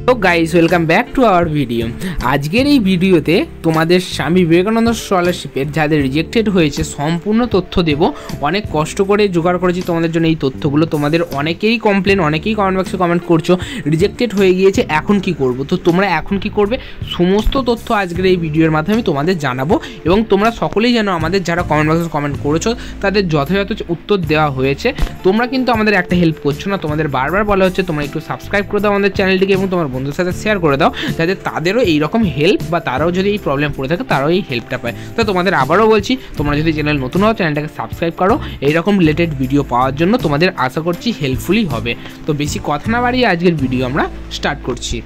তো guys welcome back to our video. আজকের এই ভিডিওতে তোমাদের স্বামী বিবেকানন্দ স্কলারশিপের যাদের রিজেক্টেড হয়েছে সম্পূর্ণ তথ্য দেব। অনেক কষ্ট করে জোগাড় করেছি তোমাদের জন্য এই তথ্যগুলো। তোমাদের অনেকেই কমপ্লেন, অনেকেই কমেন্ট বক্সে কমেন্ট করছো রিজেক্টেড হয়ে গিয়েছে, এখন কি করব। তো তোমরা এখন কি করবে সমস্ত তথ্য আজকের এই ভিডিওর মাধ্যমে তোমাদের জানাবো, এবং তোমরা সকলেই জানো আমাদের যারা কমেন্ট বক্সে কমেন্ট করেছো তাদের যথাযথ উত্তর দেওয়া হয়েছে। তোমরা কিন্তু আমাদের একটা হেল্প করছো না, তোমাদের বারবার বলা হচ্ছে তোমরা একটু সাবস্ক্রাইব করে দাও আমাদের চ্যানেলটিকে এবং তোমার বন্ধুদের সাথে শেয়ার করে দাও, যাতে তাদেরও এইরকম হেল্প বা তারাও যদি এই প্রবলেম পড়ে থাকে তারাও এই হেল্পটা পায়। তো তোমাদের আবারও বলছি, তোমরা যদি চ্যানেল নতুন হও চ্যানেলটাকে সাবস্ক্রাইব করো এইরকম রিলেটেড ভিডিও পাওয়ার জন্য। তোমাদের আশা করছি হেল্পফুলই হবে। তো বেশি কথা না বাড়িয়ে আজকের ভিডিও আমরা স্টার্ট করছি।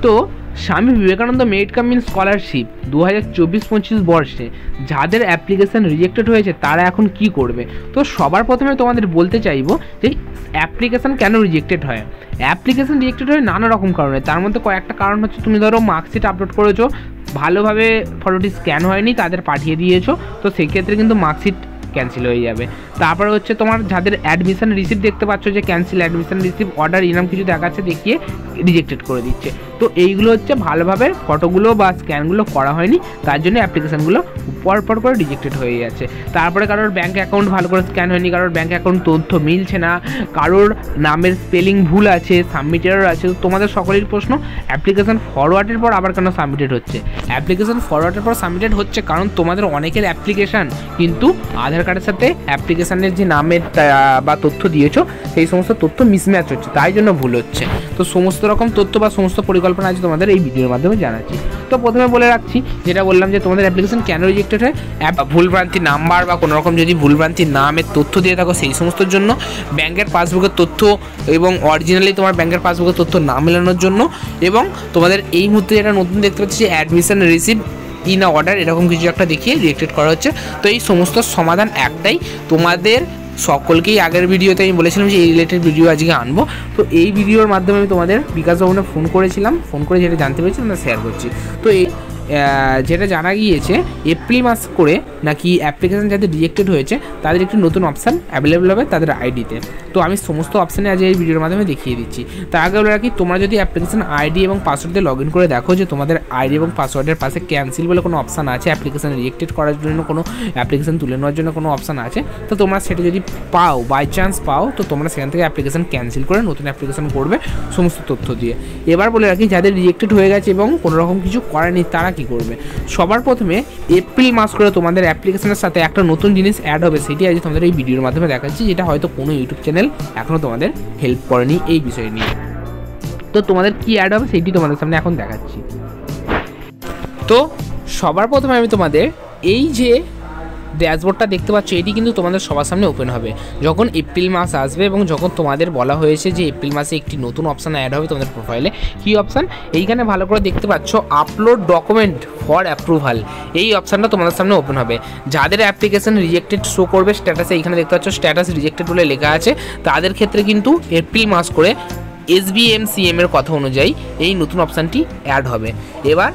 তো স্বামী বিবেকানন্দ মেরিট কাম ইন স্কলারশিপ 2024-25 বর্ষে যাদের অ্যাপ্লিকেশান রিজেক্টেড হয়েছে তারা এখন কি করবে। তো সবার প্রথমে তোমাদের বলতে চাইবো যে অ্যাপ্লিকেশান কেন রিজেক্টেড হয়। অ্যাপ্লিকেশান রিজেক্টেড হয় নানা রকম কারণে, তার মধ্যে কয়েকটা কারণ হচ্ছে তুমি ধরো মার্কশিট আপলোড করেছো, ভালোভাবে ফটোটি স্ক্যান হয়নি, তাদের পাঠিয়ে দিয়েছো, তো সেক্ষেত্রে কিন্তু মার্কশিট ক্যান্সেল হয়ে যাবে। তারপরে হচ্ছে তোমার যাদের অ্যাডমিশন রিসিভ দেখতে পাচ্ছ যে ক্যান্সেল অ্যাডমিশন রিসিভ অর্ডার এরকম কিছু দেখাচ্ছে, দেখিয়ে রিজেক্টেড করে দিচ্ছে। তো এইগুলো হচ্ছে ভালোভাবে ফটোগুলো বা স্ক্যানগুলো করা হয়নি, তার জন্য অ্যাপ্লিকেশানগুলো পর করে রিজেক্টেড হয়ে যাচ্ছে। তারপরে কারোর ব্যাঙ্ক অ্যাকাউন্ট ভালো করে স্ক্যান হয়নি, কারোর ব্যাঙ্ক অ্যাকাউন্ট তথ্য মিলছে না, কারোর নামের স্পেলিং ভুল আছে, সাবমিটেরও আছে। তো তোমাদের সকলের প্রশ্ন অ্যাপ্লিকেশান ফরওয়ার্ডের পর আবার কেন সাবমিটেড হচ্ছে। অ্যাপ্লিকেশান ফরওয়ার্ডের পর সাবমিটেড হচ্ছে কারণ তোমাদের অনেকের অ্যাপ্লিকেশান কিন্তু আধার কার্ডের সাথে অ্যাপ্লিকেশানের যে নামের বা তথ্য দিয়েছো সেই সমস্ত তথ্য মিসম্যাচ হচ্ছে, তাই জন্য ভুল হচ্ছে। তো সমস্ত রকম তথ্য বা সমস্ত পরিকল্পনা আছে তোমাদের এই ভিডিওর মাধ্যমে জানাচ্ছি। তো প্রথমে বলে রাখছি, যেটা বললাম যে তোমাদের অ্যাপ্লিকেশান কেন রিজেক্টেড হয়, ভুলভ্রান্তি নাম্বার বা কোনো রকম যদি ভুলভ্রান্তি নামের তথ্য দিয়ে থাকো সেই সমস্তর জন্য, ব্যাংকের পাসবুকের তথ্য এবং অরিজিনালি তোমার ব্যাংকের পাসবুকের তথ্য না মেলানোর জন্য, এবং তোমাদের এই মুহূর্তে যেটা নতুন দেখতে পাচ্ছি যে অ্যাডমিশন রিসিভ ইন অর্ডার এরকম কিছু একটা দেখিয়ে রিজেক্টেড করা হচ্ছে। তো এই সমস্ত সমাধান একটাই, তোমাদের সকলকেই আগের ভিডিওতে আমি বলেছিলাম যে এই রিলেটেড ভিডিও আজকে আনবো। তো এই ভিডিওর মাধ্যমে আমি তোমাদের বিকাশ ভবনে ফোন করেছিলাম, ফোন করে যেটা জানতে পেরেছি আমরা শেয়ার করছি। তো এই যেটা জানা গিয়েছে এপ্রিল মাস করে নাকি অ্যাপ্লিকেশান যাদের রিজেক্টেড হয়েছে তাদের একটি নতুন অপশান অ্যাভেলেবেল হবে তাদের আইডিতে। তো আমি সমস্ত অপশানে আজ এই ভিডিওর মাধ্যমে দেখিয়ে দিচ্ছি। তার আগে বলে রাখি, তোমরা যদি অ্যাপ্লিকেশান আইডি এবং পাসওয়ার্ড দিয়ে লগ ইন করে দেখো যে তোমাদের আইডি এবং পাসওয়ার্ডের পাশে ক্যান্সেল বলে কোনো অপশান আছে, অ্যাপ্লিকেশান রিজেক্টেড করার জন্য কোনো অ্যাপ্লিকেশান তুলে নেওয়ার জন্য কোনো অপশান আছে, তো তোমরা সেটা যদি পাও, বাই চান্স পাও, তো তোমরা সেখান থেকে অ্যাপ্লিকেশান ক্যান্সেল করে নতুন অ্যাপ্লিকেশান করবে সমস্ত তথ্য দিয়ে। এবার বলে রাখি, যাদের রিজেক্টেড হয়ে গেছে এবং কোনো রকম কিছু করেনি তারা কী করবে। সবার প্রথমে এপ্রিল মাস করে তোমাদের অ্যাপ্লিকেশনের সাথে একটা নতুন জিনিস অ্যাড হবে, সেটি আজ তোমাদের এই ভিডিওর মাধ্যমে দেখাচ্ছি, যেটা হয়তো কোনো ইউটিউব চ্যানেল এখনও তোমাদের হেল্প করেনি এই বিষয় নিয়ে। তো তোমাদের কি অ্যাড হবে সেটি তোমাদের সামনে এখন দেখাচ্ছি। তো সবার প্রথমে আমি তোমাদের এই যে ড্যাশবোর্ডটা দেখতে পাচ্ছ এটি কিন্তু তোমাদের সবার সামনে ওপেন হবে যখন এপ্রিল মাস আসবে, এবং যখন তোমাদের বলা হয়েছে যে এপ্রিল মাসে একটি নতুন অপশান অ্যাড হবে তোমাদের প্রোফাইলে। কী অপশান, এইখানে ভালো করে দেখতে পাচ্ছ আপলোড ডকুমেন্ট ফর অ্যাপ্রুভাল, এই অপশানটা তোমাদের সামনে ওপেন হবে। যাদের অ্যাপ্লিকেশন রিজেক্টেড শো করবে স্ট্যাটাসে, এইখানে দেখতে পাচ্ছ স্ট্যাটাস রিজেক্টেড বলে লেখা আছে, তাদের ক্ষেত্রে কিন্তু এপ্রিল মাস করে SBMCM এর কথা অনুযায়ী এই নতুন অপশানটি অ্যাড হবে। এবার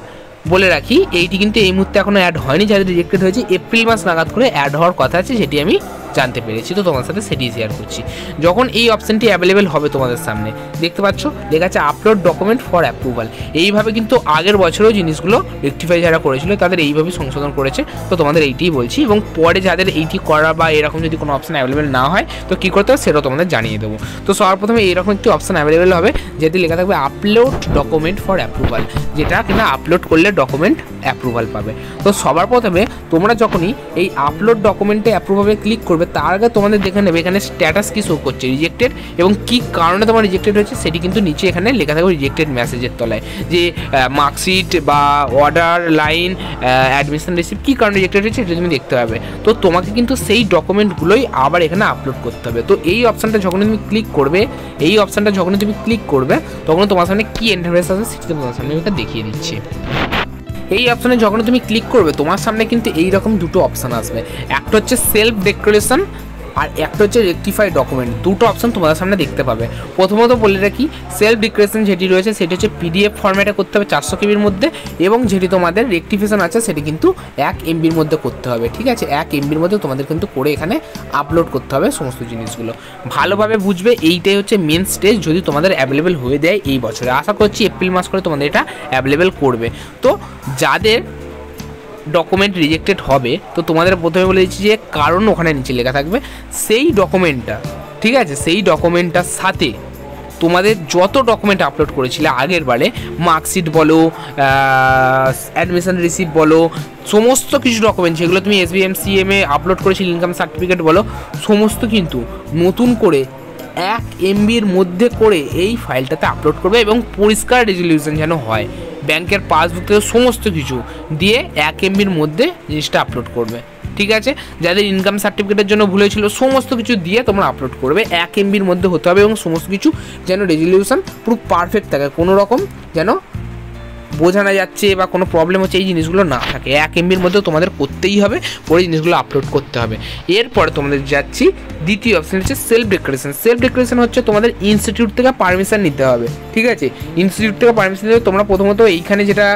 বলে রাখি, এইটি কিন্তু এই মুহূর্তে এখনও অ্যাড হয়নি, যাদের রিজেক্টেড হয়েছে এপ্রিল মাস নাগাদ করে অ্যাড হওয়ার কথা আছে, সেটি আমি জানতে পেরেছি। তো তোমার সাথে সেটি শেয়ার করছি। যখন এই অপশানটি অ্যাভেলেবেল হবে তোমাদের সামনে দেখতে পাচ্ছ লেখা আছে আপলোড ডকুমেন্ট ফর অ্যাপ্রুভাল। এইভাবে কিন্তু আগের বছরেও জিনিসগুলো রেকটিফাই যারা করেছিল তাদের এইভাবেই সংশোধন করেছে। তো তোমাদের এইটিই বলছি, এবং পরে যাদের এইটি করা বা এরকম যদি কোনো অপশান অ্যাভেলেবেল না হয় তো কী করতে হবে সেটাও তোমাদের জানিয়ে দেবো। তো সবার প্রথমে এইরকম একটি অপশান অ্যাভেলেবেল হবে যেটি লেখা থাকবে আপলোড ডকুমেন্ট ফর অ্যাপ্রুভাল, যেটা কিনা আপলোড করলে ডকুমেন্ট অ্যাপ্রুভাল পাবে। তো সবার প্রথমে তোমরা যখনই এই আপলোড ডকুমেন্টে অ্যাপ্রুভালে ক্লিক করবে তার আগে তোমাদের দেখে নেবে এখানে স্ট্যাটাস কি শো করছে রিজেক্টেড, এবং কী কারণে তোমার রিজেক্টেড হয়েছে সেটি কিন্তু নিচে এখানে লেখা থাকবে রিজেক্টেড মেসেজের তলায়, যে মার্কশিট বা অর্ডার লাইন অ্যাডমিশন রিসিভ কী কারণে রিজেক্টেড হয়েছে সেটা তুমি দেখতে পাবে। তো তোমাকে কিন্তু সেই ডকুমেন্টগুলোই আবার এখানে আপলোড করতে হবে। তো এই অপশানটা যখন তুমি ক্লিক করবে, তখন তোমার সামনে কী ইন্টারফেস আছে সেটা তোমার সামনে আমি দেখিয়ে দিচ্ছি। এই অপশানে যখন তুমি ক্লিক করবে তোমার সামনে কিন্তু এই রকম দুটো অপশান আসবে, একটা হচ্ছে সেলফ ডিক্লারেশন আর একটা হচ্ছে রেকটিফাই ডকুমেন্ট। দুটো অপশন তোমাদের সামনে দেখতে পাবে। প্রথমত বলে রাখি, সেলফ ডিক্লারেশন যেটি রয়েছে সেটি হচ্ছে পিডিএফ ফরম্যাটে করতে হবে 400 কেবির মধ্যে, এবং যেটি তোমাদের রেকটিফিকেশন আছে সেটি কিন্তু 1 MBর মধ্যে করতে হবে। ঠিক আছে, 1 MBর মধ্যে তোমাদের কিন্তু করে এখানে আপলোড করতে হবে সমস্ত জিনিসগুলো। ভালোভাবে বুঝবে, এইটাই হচ্ছে মেন স্টেজ যদি তোমাদের অ্যাভেলেবেল হয়ে দেয় এই বছরে। আশা করছি এপ্রিল মাস করে তোমাদের এটা অ্যাভেলেবেল করবে। তো যাদের ডকুমেন্ট রিজেক্টেড হবে, তো তোমাদের প্রথমে বলে দিচ্ছি যে কারণ ওখানে নিচে লেখা থাকবে, সেই ডকুমেন্টটা, ঠিক আছে, সেই ডকুমেন্টটার সাথে তোমাদের যত ডকুমেন্ট আপলোড করেছিলে আগের বারে, মার্কশিট বলো, অ্যাডমিশন রিসিপ্ট বলো, সমস্ত কিছু ডকুমেন্ট যেগুলো তুমি SBMCM এ আপলোড করেছিলে, ইনকাম সার্টিফিকেট বলো, সমস্ত কিন্তু নতুন করে 1 MBর মধ্যে করে এই ফাইলটাতে আপলোড করবে, এবং পরিষ্কার রেজলিউশন যেন হয়। ব্যাংকের পাসবুক থেকে সমস্ত কিছু দিয়ে 1 MBর মধ্যে জিনিসটা আপলোড করবে। ঠিক আছে, যাদের ইনকাম সার্টিফিকেটের জন্য ভুল হয়েছিল সমস্ত কিছু দিয়ে তোমরা আপলোড করবে। 1 MBর মধ্যে হতে হবে, এবং সমস্ত কিছু যেন রেজলিউশন পুরো পারফেক্ট থাকে, কোনো রকম যেন বোঝানো যাচ্ছে বা কোনো প্রবলেম হচ্ছে এই জিনিসগুলো না থাকে। 1 MBর মধ্যে তোমাদের করতেই হবে, পরে জিনিসগুলো আপলোড করতে হবে। এরপরে তোমাদের যাচ্ছি দ্বিতীয় অপশন হচ্ছে সেলফ ডিক্লারেশন। সেলফ ডিক্লারেশন হচ্ছে তোমাদের ইনস্টিটিউট থেকে পারমিশন নিতে হবে। ঠিক আছে, ইনস্টিটিউট থেকে পারমিশন নিতে তোমরা প্রথমত এইখানে যেটা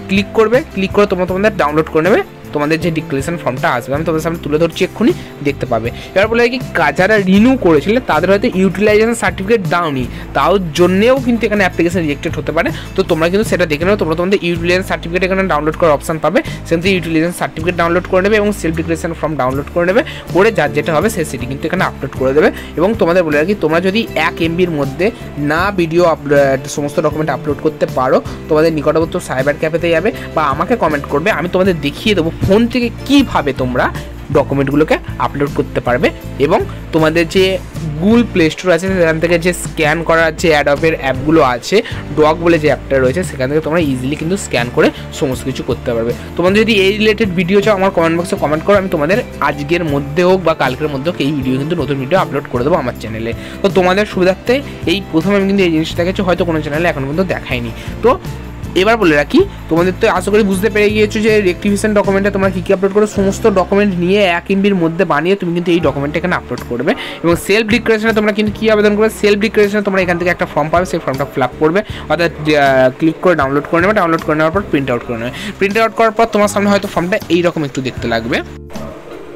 ক্লিক করবে, ক্লিক করে তোমরা তোমাদের ডাউনলোড করে নেবে তোমাদের যে ডিক্লারেশন ফর্মটা আসবে। আমি তোমাদের সামনে তুলে ধরছি, এক্ষুনি দেখতে পাবে। এবার বলে কি, যারা রিনিউ করেছিলে তাদের হয়তো ইউটিলাইজেশন সার্টিফিকেট দাওনি, তাও জন্যেও কিন্তু এখানে অ্যাপ্লিকেশন রিজেক্টেড হতে পারে। তো তোমরা কিন্তু সেটা দেখে নেবে, তোমরা তোমাদের ইউটিলাইজেশন সার্টিফিকেট এখানে ডাউনলোড করার অপশন পাবে, সেখান থেকে ইউটিলাইজেশন সার্টিফিকেট ডাউনলোড করে নেবে এবং সেলফ ডিক্লারেশন ফর্ম ডাউনলোড করে নেবে, করে যার যেটা হবে সেটি কিন্তু এখানে আপলোড করে দেবে। এবং তোমাদের বলে রাখি, তোমরা যদি 1 MBর মধ্যে না ভিডিও সমস্ত ডকুমেন্ট আপলোড করতে পারো, তোমাদের নিকটবর্তী সাইবার ক্যাফেতে যাবে বা আমাকে কমেন্ট করবে, আমি তোমাদের দেখিয়ে দেবো ফোন থেকে কীভাবে তোমরা ডকুমেন্টগুলোকে আপলোড করতে পারবে। এবং তোমাদের যে গুগল প্লে স্টোর আছে সেখান থেকে যে স্ক্যান করার যে অ্যাডবের অ্যাপগুলো আছে, ডগ বলে যে অ্যাপটা রয়েছে, সেখান থেকে তোমরা ইজিলি কিন্তু স্ক্যান করে সমস্ত কিছু করতে পারবে। তোমাদের যদি এই রিলেটেড ভিডিও চাও আমার কমেন্ট বক্সে কমেন্ট করো, আমি তোমাদের আজকের মধ্যে হোক বা কালকের মধ্যে হোক এই ভিডিও কিন্তু নতুন ভিডিও আপলোড করে দেবো আমার চ্যানেলে। তো তোমাদের সুবিধার্থে এই প্রথমে আমি কিন্তু এই জিনিসটা দেখেছি, হয়তো কোনো চ্যানেলে এখন পর্যন্ত দেখাইনি। তো এবার বলে রাখি, তোমাদের তো আশা করি বুঝতে পেরে গিয়েছো যে রেকটিফিকেশন ডকুমেন্টে তোমরা কী কী আপলোড করো। সমস্ত ডকুমেন্ট নিয়ে 1 MBর মধ্যে বানিয়ে তুমি কিন্তু এই ডকুমেন্টটা এখানে আপলোড করবে। এবং সেলফ ডিক্লারেশনে তোমরা কিন্তু কী আবেদন করবে, সেলফ ডিক্লারেশনে তোমরা এখান থেকে একটা ফর্ম পাবে, সেই ফর্মটা ফিল আপ করবে, অর্থাৎ ক্লিক করে ডাউনলোড করে নেবে, ডাউনলোড করে নেওয়ার পর প্রিন্ট আউট করে নেবে। প্রিন্ট আউট করার পর তোমার সামনে হয়তো ফর্মটা এইরকম একটু দেখতে লাগবে।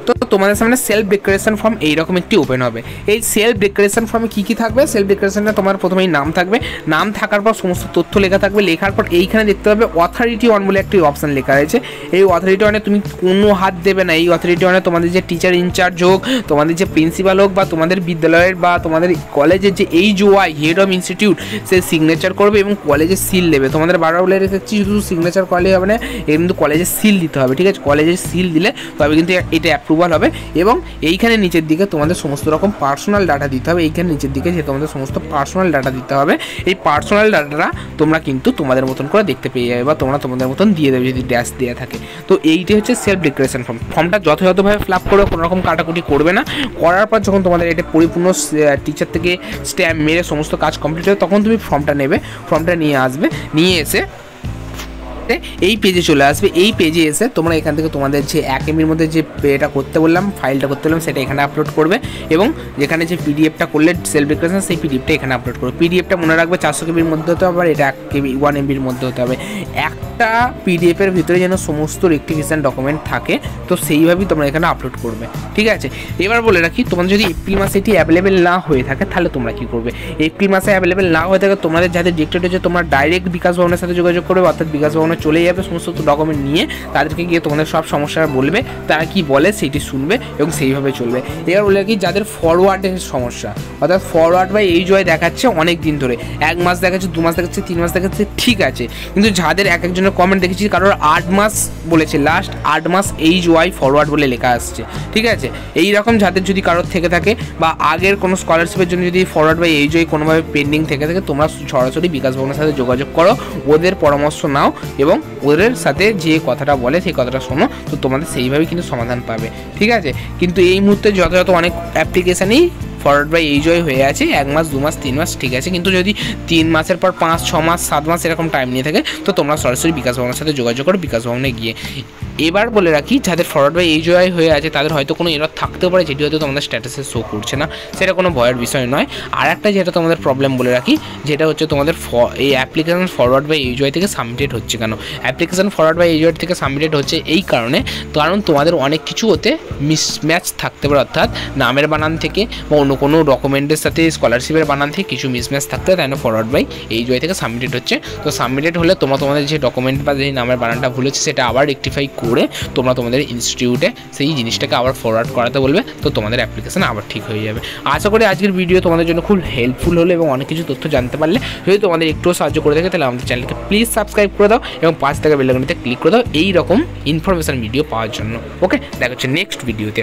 তো তোমাদের সামনে সেলফ ডিক্লারেশন ফর্ম এইরকম একটি ওপেন হবে। এই সেলফ ডিক্লারেশন ফর্মে কী কী থাকবে, সেলফ ডিক্লারেশনে তোমার প্রথমেই নাম থাকবে, নাম থাকার পর সমস্ত তথ্য লেখা থাকবে। লেখার পর এইখানে দেখতে পাবে অথরিটি অন বলে একটি অপশান লেখা রয়েছে। এই অথরিটি অনে তুমি কোনো হাত দেবে না। এই অথরিটি অনে তোমাদের যে টিচার ইনচার্জ হোক, তোমাদের যে প্রিন্সিপাল হোক, বা তোমাদের বিদ্যালয়ের বা তোমাদের কলেজের যে HOI head of institute, say signature করবে এবং কলেজের সিল দেবে। তোমাদের বারবার বলে রেখেছি, শুধু সিগনেচার করলে হবে না, কিন্তু কলেজের সিল দিতে হবে। ঠিক আছে, কলেজের সিল দিলে তবে কিন্তু এটা অ্যাপ্রুভাল হবে। এবং এইখানে নিচের দিকে তোমাদের সমস্ত রকম পার্সোনাল ডাটা দিতে হবে। এইখানে নিচের দিকে যে তোমাদের সমস্ত পার্সোনাল ডাটা দিতে হবে, এই পার্সোনাল ডাটাটা তোমরা কিন্তু তোমাদের মতন করে দেখতে পেয়ে যাবে বা তোমরা তোমাদের মতন দিয়ে দেবে যদি ড্যাশ দেওয়া থাকে। তো এইটাই হচ্ছে সেলফ ডিক্লারেশন ফর্ম। ফর্মটা যথাযথভাবে ফিল আপ করে কোনো রকম কাটাকুটি করবে না। করার পর যখন তোমাদের এটা পরিপূর্ণ টিচার থেকে স্ট্যাম্প মেরে সমস্ত কাজ কমপ্লিট হবে, তখন তুমি ফর্মটা নেবে, ফর্মটা নিয়ে আসবে, নিয়ে এসে এই পেজে চলে আসবে। এই পেজে এসে তোমরা এখান থেকে তোমাদের যে 1 MBর মধ্যে যে এটা করতে বললাম, ফাইলটা করতে বললাম, সেটা এখানে আপলোড করবে। এবং যেখানে যে পিডিএফটা করলে সেলফ ডিক্লারেশন, সেই পিডিএফটা এখানে আপলোড করবে। পিডিএফটা মনে রাখবে 400 কেবির মধ্যে হতে হবে, আর এটা 1 MBর মধ্যে হতে হবে। একটা পিডিএফের ভিতরে যেন সমস্ত রেকটিফিকেশন ডকুমেন্ট থাকে, তো সেইভাবেই তোমরা এখানে আপলোড করবে। ঠিক আছে, এবার বলে রাখি, তোমাদের যদি এপ্রিল মাসে এটি অ্যাভেলেবেল না হয়ে থাকে তাহলে তোমরা কী করবে। এপ্রিল মাসে অ্যাভেলেবেল না হয়ে থাকে, তোমাদের যাদের রিজেক্টেড হয়েছে, তোমরা ডাইরেক্ট বিকাশ ভবনের সাথে যোগাযোগ করবে, অর্থাৎ বিকাশ ভবনে চলে যাবে, সমস্ত ডকুমেন্ট নিয়ে তাদেরকে গিয়ে তোমাদের সব সমস্যা বলবে, তারা কি বলে সেইটি শুনবে এবং সেইভাবে চলবে। এবার বলে কি, যাদের ফরওয়ার্ডের সমস্যা, অর্থাৎ ফরওয়ার্ড বা HOI দেখাচ্ছে অনেক দিন ধরে, 1 মাস দেখাচ্ছে, 2 মাস দেখাচ্ছে, 3 মাস দেখাচ্ছে, ঠিক আছে, কিন্তু যাদের এক একজনের কমেন্ট দেখেছি কারোর 8 মাস বলেছে, লাস্ট 8 মাস HOI ফরওয়ার্ড বলে লেখা আসছে। ঠিক আছে, এই রকম যাদের যদি কারোর থেকে থাকে বা আগের কোনো স্কলারশিপের জন্য যদি ফরওয়ার্ড বা HOI কোনোভাবে পেন্ডিং থেকে থাকে, তোমরা সরাসরি বিকাশ ভবনের সাথে যোগাযোগ করো, ওদের পরামর্শ নাও এবং ওদের সাথে যে কথাটা বলে সেই কথাটা শোনো, তো তোমাদের সেইভাবেই কিন্তু সমাধান পাবে। ঠিক আছে, কিন্তু এই মুহূর্তে যথাযথ অনেক অ্যাপ্লিকেশানই ফরওয়ার্ড বাই HOI হয়ে আছে 1 মাস 2 মাস 3 মাস, ঠিক আছে, কিন্তু যদি 3 মাসের পর 5 6 মাস 7 মাস এরকম টাইম নিয়ে থাকে, তো তোমরা সরাসরি বিকাশ ভবনের সাথে যোগাযোগ করো, বিকাশ ভবনে গিয়ে এবার বলে রাখি, যাদের ফরওয়ার্ড বাই এইচওআই হয়ে আছে তাদের হয়তো কোনো এরর থাকতেও পারে, যেটি হয়তো তোমাদের স্ট্যাটাসে শো করছে না, সেটা কোনো ভয়ের বিষয় নয়। আর একটা যেটা তোমাদের প্রবলেম বলে রাখি, যেটা হচ্ছে তোমাদের এই অ্যাপ্লিকেশন ফরওয়ার্ড বাই এইচওআই থেকে সাবমিটেড হচ্ছে কেন। অ্যাপ্লিকেশন ফরওয়ার্ড বাই এইচওআই থেকে সাবমিটেড হচ্ছে এই কারণে, কারণ তোমাদের অনেক কিছু ওতে মিসম্যাচ থাকতে পারে, অর্থাৎ নামের বানান থেকে বা অন্য কোনো ডকুমেন্টের সাথে স্কলারশিপের বানান থেকে কিছু মিসম্যাচ থাকতে হয়, তাই না ফরওয়ার্ড বাই এইচওআই থেকে সাবমিটেড হচ্ছে। তো সাবমিটেড হলে তোমাদের যে ডকুমেন্ট বা যে নামের বানানটা ভুল হচ্ছে সেটা আবার রেকটিফাই করে তোমরা তোমাদের ইনস্টিটিউটে সেই জিনিসটাকে আবার ফরওয়ার্ড করাতে বলবে, তো তোমাদের অ্যাপ্লিকেশন আবার ঠিক হয়ে যাবে। আশা করি আজকের ভিডিও তোমাদের জন্য খুব হেল্পফুল হলো এবং অনেক কিছু তথ্য জানতে পারলে। যদি তোমাদের একটুও সাহায্য করে থাকে তাহলে আমাদের চ্যানেলকে প্লিজ সাবস্ক্রাইব করে দাও এবং পাশে থাকা বেল আইকনটিতে ক্লিক করে দাও এই রকম ইনফরমেশন ভিডিও পাওয়ার জন্য। ওকে, দেখা হচ্ছে নেক্সট ভিডিওতে।